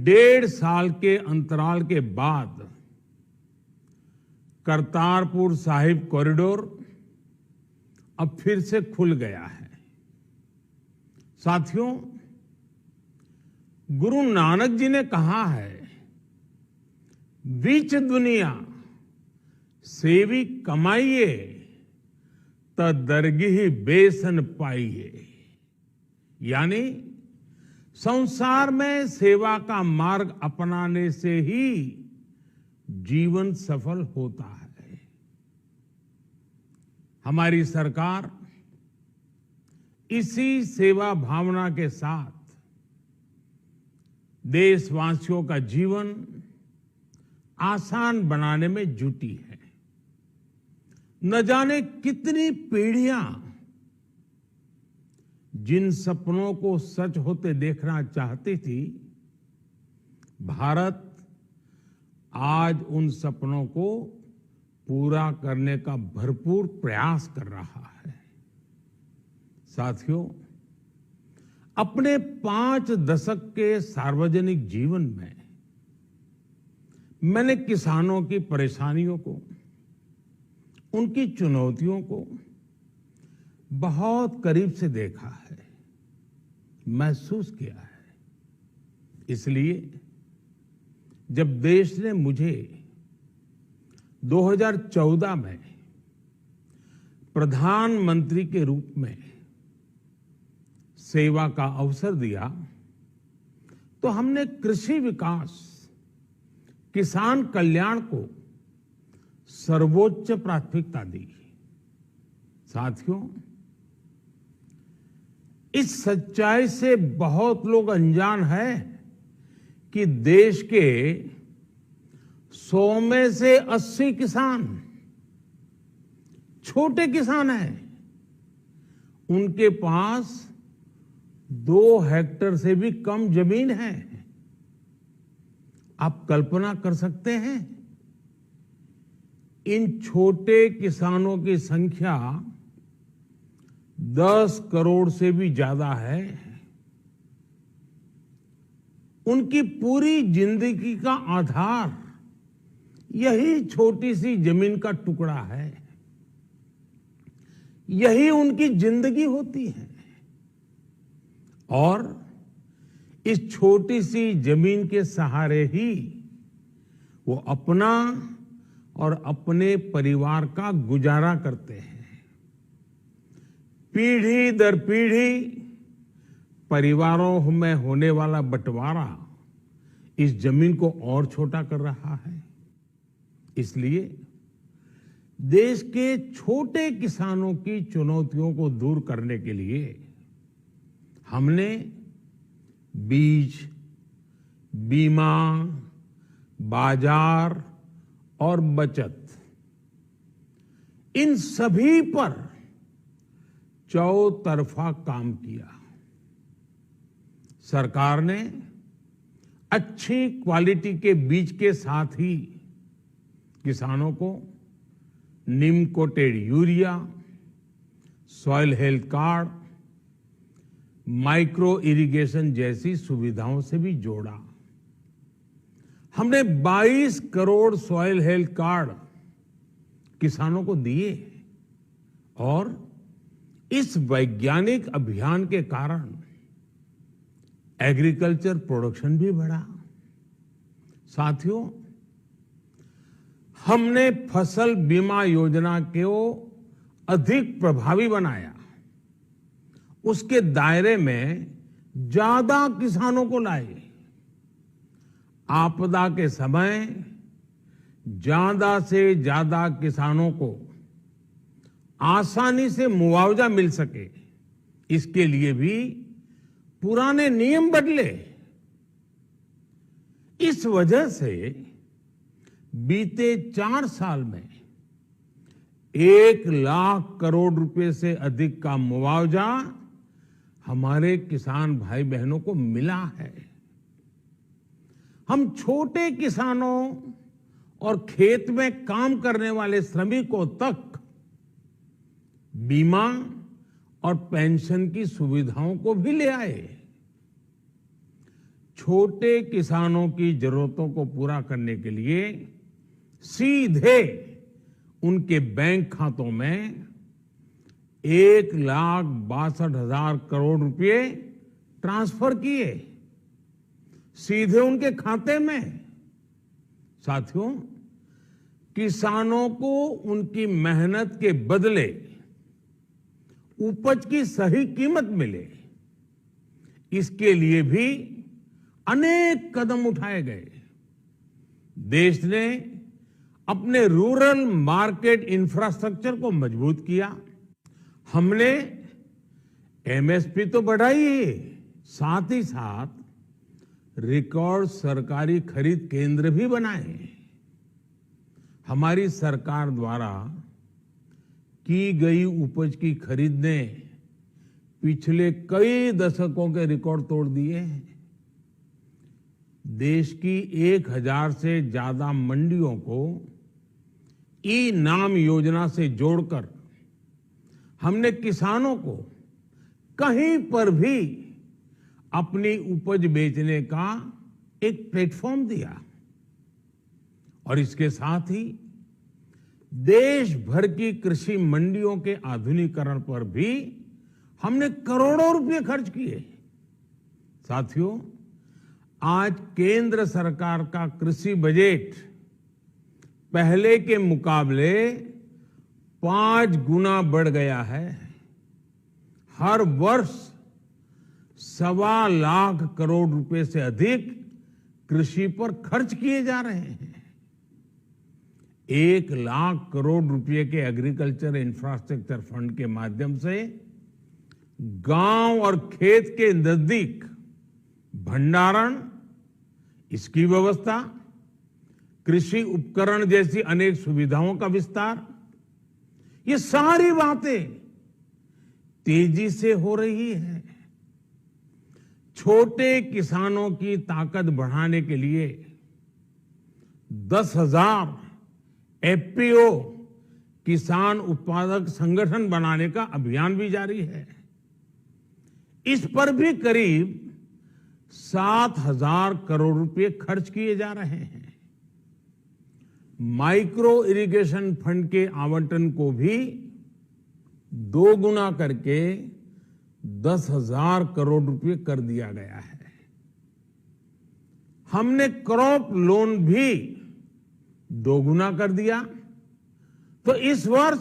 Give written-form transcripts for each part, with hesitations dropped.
1.5 साल के अंतराल के बाद करतारपुर साहिब कॉरिडोर अब फिर से खुल गया है। साथियों, गुरु नानक जी ने कहा है, बीच दुनिया सेवी कमाइए त दरगिही बेसन पाइए। यानी संसार में सेवा का मार्ग अपनाने से ही जीवन सफल होता है। हमारी सरकार इसी सेवा भावना के साथ देशवासियों का जीवन आसान बनाने में जुटी है। न जाने कितनी पीढ़ियां जिन सपनों को सच होते देखना चाहती थी, भारत आज उन सपनों को पूरा करने का भरपूर प्रयास कर रहा है। साथियों, अपने 5 दशक के सार्वजनिक जीवन में मैंने किसानों की परेशानियों को, उनकी चुनौतियों को बहुत करीब से देखा है, महसूस किया है। इसलिए जब देश ने मुझे 2014 में प्रधानमंत्री के रूप में सेवा का अवसर दिया, तो हमने कृषि विकास, किसान कल्याण को सर्वोच्च प्राथमिकता दी। साथियों, इस सच्चाई से बहुत लोग अनजान हैं कि देश के 100 में से 80 किसान छोटे किसान हैं। उनके पास 2 हेक्टेयर से भी कम जमीन है। आप कल्पना कर सकते हैं, इन छोटे किसानों की संख्या 10 करोड़ से भी ज्यादा है। उनकी पूरी जिंदगी का आधार यही छोटी सी जमीन का टुकड़ा है। यही उनकी जिंदगी होती है। और इस छोटी सी जमीन के सहारे ही वो अपना और अपने परिवार का गुजारा करते हैं। पीढ़ी दर पीढ़ी परिवारों में होने वाला बंटवारा इस जमीन को और छोटा कर रहा है। इसलिए देश के छोटे किसानों की चुनौतियों को दूर करने के लिए हमने बीज, बीमा, बाजार और बचत, इन सभी पर चौतरफा काम किया। सरकार ने अच्छी क्वालिटी के बीज के साथ ही किसानों को neem coated urea, soil health card, micro irrigation जैसी सुविधाओं से भी जोड़ा। हमने 22 करोड़ सॉइल हेल्थ कार्ड किसानों को दिए और इस वैज्ञानिक अभियान के कारण एग्रीकल्चर प्रोडक्शन भी बढ़ा। साथियों, हमने फसल बीमा योजना को अधिक प्रभावी बनाया। उसके दायरे में ज्यादा किसानों को लाए। आपदा के समय ज्यादा से ज्यादा किसानों को आसानी से मुआवजा मिल सके, इसके लिए भी पुराने नियम बदले। इस वजह से बीते 4 साल में 1 लाख करोड़ रुपए से अधिक का मुआवजा हमारे किसान भाई बहनों को मिला है। हम छोटे किसानों और खेत में काम करने वाले श्रमिकों तक बीमा और पेंशन की सुविधाओं को भी ले आए। छोटे किसानों की जरूरतों को पूरा करने के लिए सीधे उनके बैंक खातों में 1,62,000 करोड़ रुपए ट्रांसफर किए, सीधे उनके खाते में। साथियों, किसानों को उनकी मेहनत के बदले उपज की सही कीमत मिले, इसके लिए भी अनेक कदम उठाए गए। देश ने अपने रूरल मार्केट इंफ्रास्ट्रक्चर को मजबूत किया। हमने एमएसपी तो बढ़ाई ही, साथ ही साथ रिकॉर्ड सरकारी खरीद केंद्र भी बनाए। हमारी सरकार द्वारा की गई उपज की खरीद ने पिछले कई दशकों के रिकॉर्ड तोड़ दिए हैं। देश की 1,000 से ज्यादा मंडियों को ई नाम योजना से जोड़कर हमने किसानों को कहीं पर भी अपनी उपज बेचने का एक प्लेटफॉर्म दिया और इसके साथ ही देश भर की कृषि मंडियों के आधुनिकीकरण पर भी हमने करोड़ों रुपए खर्च किए। साथियों, आज केंद्र सरकार का कृषि बजट पहले के मुकाबले 5 गुना बढ़ गया है। हर वर्ष 1.25 लाख करोड़ रुपए से अधिक कृषि पर खर्च किए जा रहे हैं। 1 लाख करोड़ रुपए के एग्रीकल्चर इंफ्रास्ट्रक्चर फंड के माध्यम से गांव और खेत के नजदीक भंडारण, इसकी व्यवस्था, कृषि उपकरण जैसी अनेक सुविधाओं का विस्तार, ये सारी बातें तेजी से हो रही है। छोटे किसानों की ताकत बढ़ाने के लिए 10,000 एफपीओ किसान उत्पादक संगठन बनाने का अभियान भी जारी है। इस पर भी करीब 7,000 करोड़ रुपए खर्च किए जा रहे हैं। माइक्रो इरिगेशन फंड के आवंटन को भी 2 गुना करके 10,000 करोड़ रुपए कर दिया गया है। हमने क्रॉप लोन भी 2 गुना कर दिया, तो इस वर्ष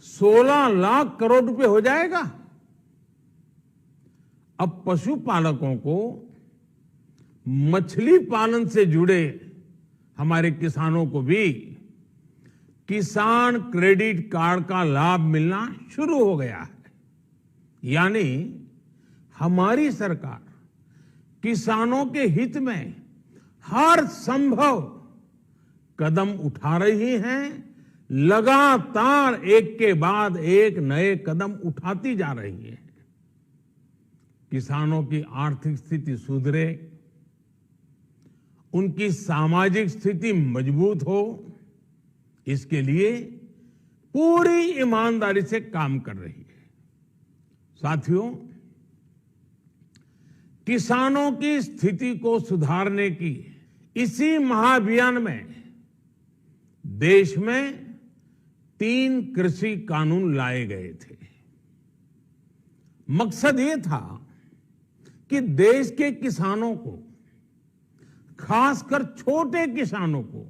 16 लाख करोड़ रुपए हो जाएगा। अब पशुपालकों को मछली पालन से जुड़े हमारे किसानों को भी किसान क्रेडिट कार्ड का लाभ मिलना शुरू हो गया है। यानी हमारी सरकार किसानों के हित में हर संभव कदम उठा रही है, लगातार एक के बाद एक नए कदम उठाती जा रही है। किसानों की आर्थिक स्थिति सुधरे, उनकी सामाजिक स्थिति मजबूत हो, इसके लिए पूरी ईमानदारी से काम कर रही है। साथियों, किसानों की स्थिति को सुधारने की इसी महाअभियान में देश में 3 कृषि कानून लाए गए थे। मकसद ये था कि देश के किसानों को, खासकर छोटे किसानों को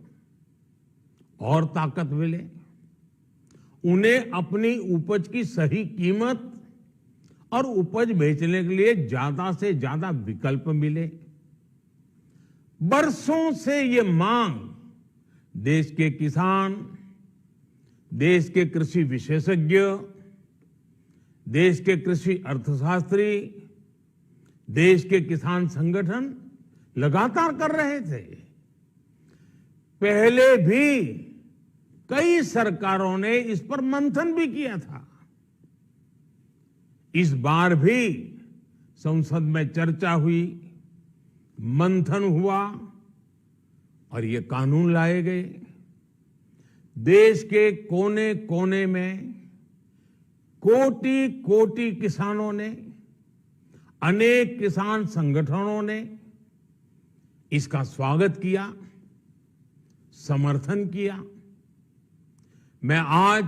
और ताकत मिले, उन्हें अपनी उपज की सही कीमत और उपज बेचने के लिए ज्यादा से ज्यादा विकल्प मिले। बरसों से ये मांग देश के किसान, देश के कृषि विशेषज्ञ, देश के कृषि अर्थशास्त्री, देश के किसान संगठन लगातार कर रहे थे। पहले भी कई सरकारों ने इस पर मंथन भी किया था। इस बार भी संसद में चर्चा हुई, मंथन हुआ और ये कानून लाए गए। देश के कोने कोने में कोटि कोटि किसानों ने, अनेक किसान संगठनों ने इसका स्वागत किया, समर्थन किया। मैं आज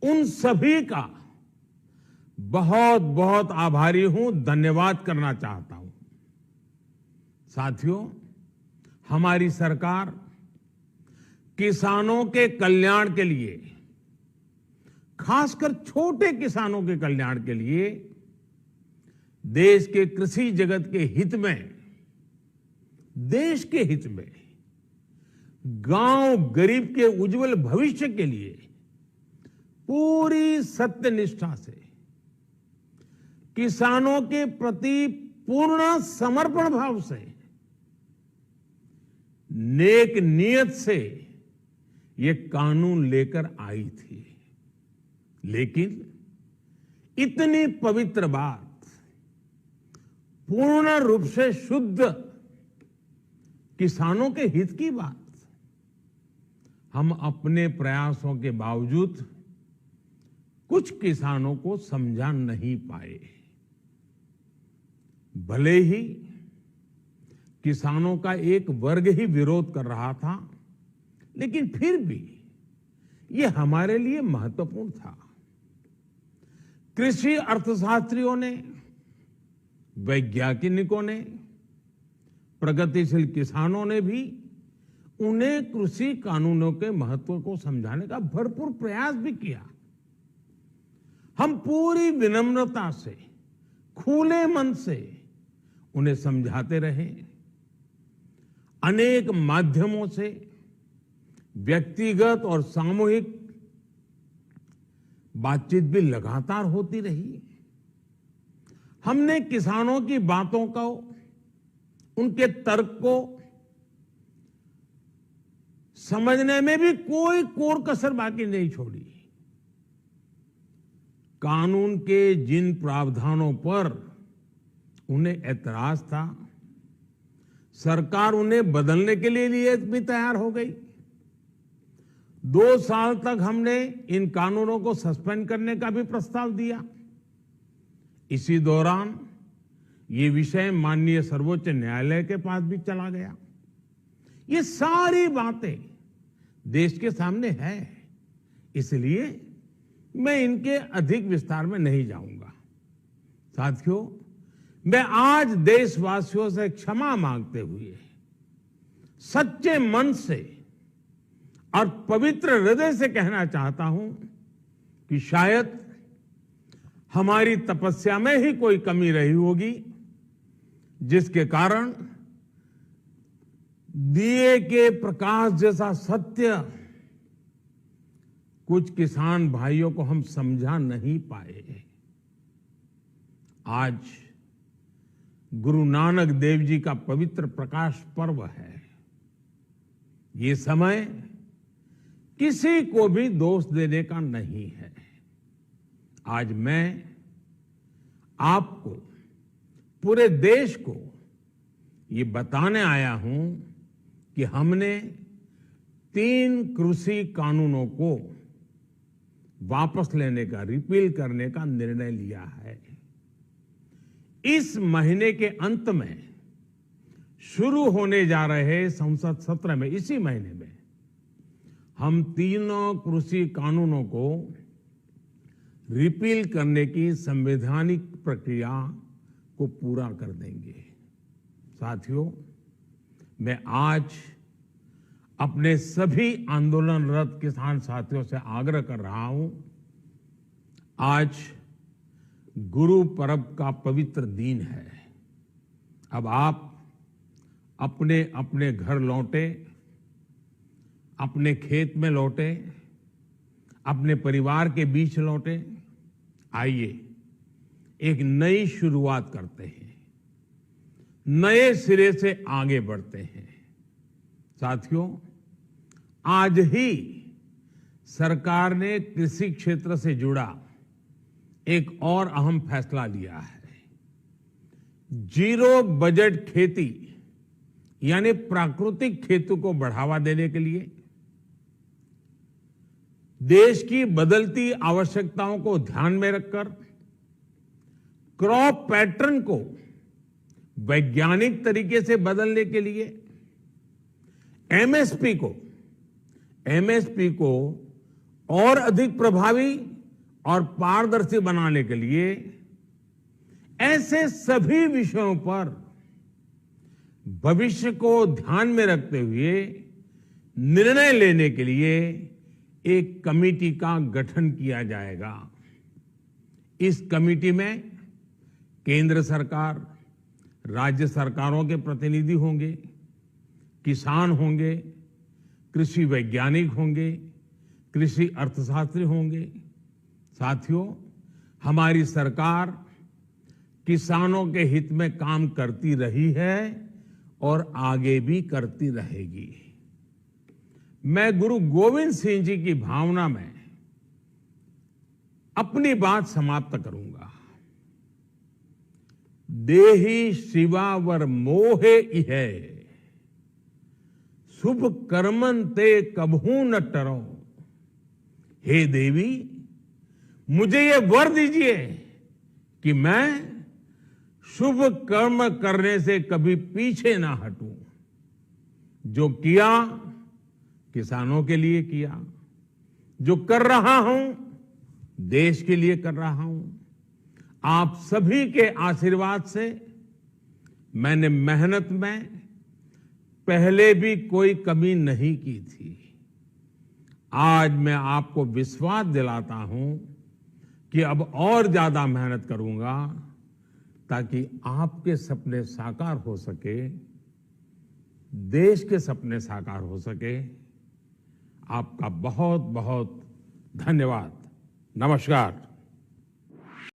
उन सभी का बहुत बहुत आभारी हूं, धन्यवाद करना चाहता हूं। साथियों, हमारी सरकार किसानों के कल्याण के लिए, खासकर छोटे किसानों के कल्याण के लिए, देश के कृषि जगत के हित में, देश के हित में, गांव गरीब के उज्जवल भविष्य के लिए पूरी सत्यनिष्ठा से, किसानों के प्रति पूर्ण समर्पण भाव से, नेक नियत से ये कानून लेकर आई थी। लेकिन इतनी पवित्र बात, पूर्ण रूप से शुद्ध किसानों के हित की बात, हम अपने प्रयासों के बावजूद कुछ किसानों को समझा नहीं पाए। भले ही किसानों का एक वर्ग ही विरोध कर रहा था, लेकिन फिर भी यह हमारे लिए महत्वपूर्ण था। कृषि अर्थशास्त्रियों ने, वैज्ञानिकों ने, प्रगतिशील किसानों ने भी उन्हें कृषि कानूनों के महत्व को समझाने का भरपूर प्रयास भी किया। हम पूरी विनम्रता से, खुले मन से उन्हें समझाते रहे। अनेक माध्यमों से व्यक्तिगत और सामूहिक बातचीत भी लगातार होती रही। हमने किसानों की बातों को, उनके तर्क को समझने में भी कोई कोर कसर बाकी नहीं छोड़ी। कानून के जिन प्रावधानों पर उन्हें ऐतराज था, सरकार उन्हें बदलने के लिए भी तैयार हो गई। 2 साल तक हमने इन कानूनों को सस्पेंड करने का भी प्रस्ताव दिया। इसी दौरान ये विषय माननीय सर्वोच्च न्यायालय के पास भी चला गया। ये सारी बातें देश के सामने है, इसलिए मैं इनके अधिक विस्तार में नहीं जाऊंगा। साथियों, मैं आज देशवासियों से क्षमा मांगते हुए सच्चे मन से और पवित्र हृदय से कहना चाहता हूं कि शायद हमारी तपस्या में ही कोई कमी रही होगी, जिसके कारण दिए के प्रकाश जैसा सत्य कुछ किसान भाइयों को हम समझा नहीं पाए। आज गुरु नानक देव जी का पवित्र प्रकाश पर्व है। ये समय किसी को भी दोष देने का नहीं है। आज मैं आपको, पूरे देश को ये बताने आया हूं कि हमने 3 कृषि कानूनों को वापस लेने का, रिपील करने का निर्णय लिया है। इस महीने के अंत में शुरू होने जा रहे संसद सत्र में, इसी महीने में, हम 3 कृषि कानूनों को रिपील करने की संवैधानिक प्रक्रिया को पूरा कर देंगे। साथियों, मैं आज अपने सभी आंदोलनरत किसान साथियों से आग्रह कर रहा हूं, आज गुरु पर्व का पवित्र दिन है। अब आप अपने अपने घर लौटे, अपने खेत में लौटे, अपने परिवार के बीच लौटे। आइए एक नई शुरुआत करते हैं, नए सिरे से आगे बढ़ते हैं। साथियों, आज ही सरकार ने कृषि क्षेत्र से जुड़ा एक और अहम फैसला लिया है। जीरो बजट खेती यानी प्राकृतिक खेती को बढ़ावा देने के लिए, देश की बदलती आवश्यकताओं को ध्यान में रखकर क्रॉप पैटर्न को वैज्ञानिक तरीके से बदलने के लिए एमएसपी को और अधिक प्रभावी और पारदर्शी बनाने के लिए ऐसे सभी विषयों पर भविष्य को ध्यान में रखते हुए निर्णय लेने के लिए एक कमेटी का गठन किया जाएगा। इस कमेटी में केंद्र सरकार, राज्य सरकारों के प्रतिनिधि होंगे, किसान होंगे, कृषि वैज्ञानिक होंगे, कृषि अर्थशास्त्री होंगे। साथियों, हमारी सरकार किसानों के हित में काम करती रही है और आगे भी करती रहेगी। मैं गुरु गोविंद सिंह जी की भावना में अपनी बात समाप्त करूंगा। देहि शिवावर मोहे इहे, शुभ कर्मन ते कबहू न टरो। हे देवी, मुझे ये वर दीजिए कि मैं शुभ कर्म करने से कभी पीछे ना हटूं। जो किया किसानों के लिए किया, जो कर रहा हूं देश के लिए कर रहा हूं। आप सभी के आशीर्वाद से मैंने मेहनत में पहले भी कोई कमी नहीं की थी। आज मैं आपको विश्वास दिलाता हूं कि अब और ज्यादा मेहनत करूंगा ताकि आपके सपने साकार हो सके, देश के सपने साकार हो सके। आपका बहुत बहुत धन्यवाद। नमस्कार।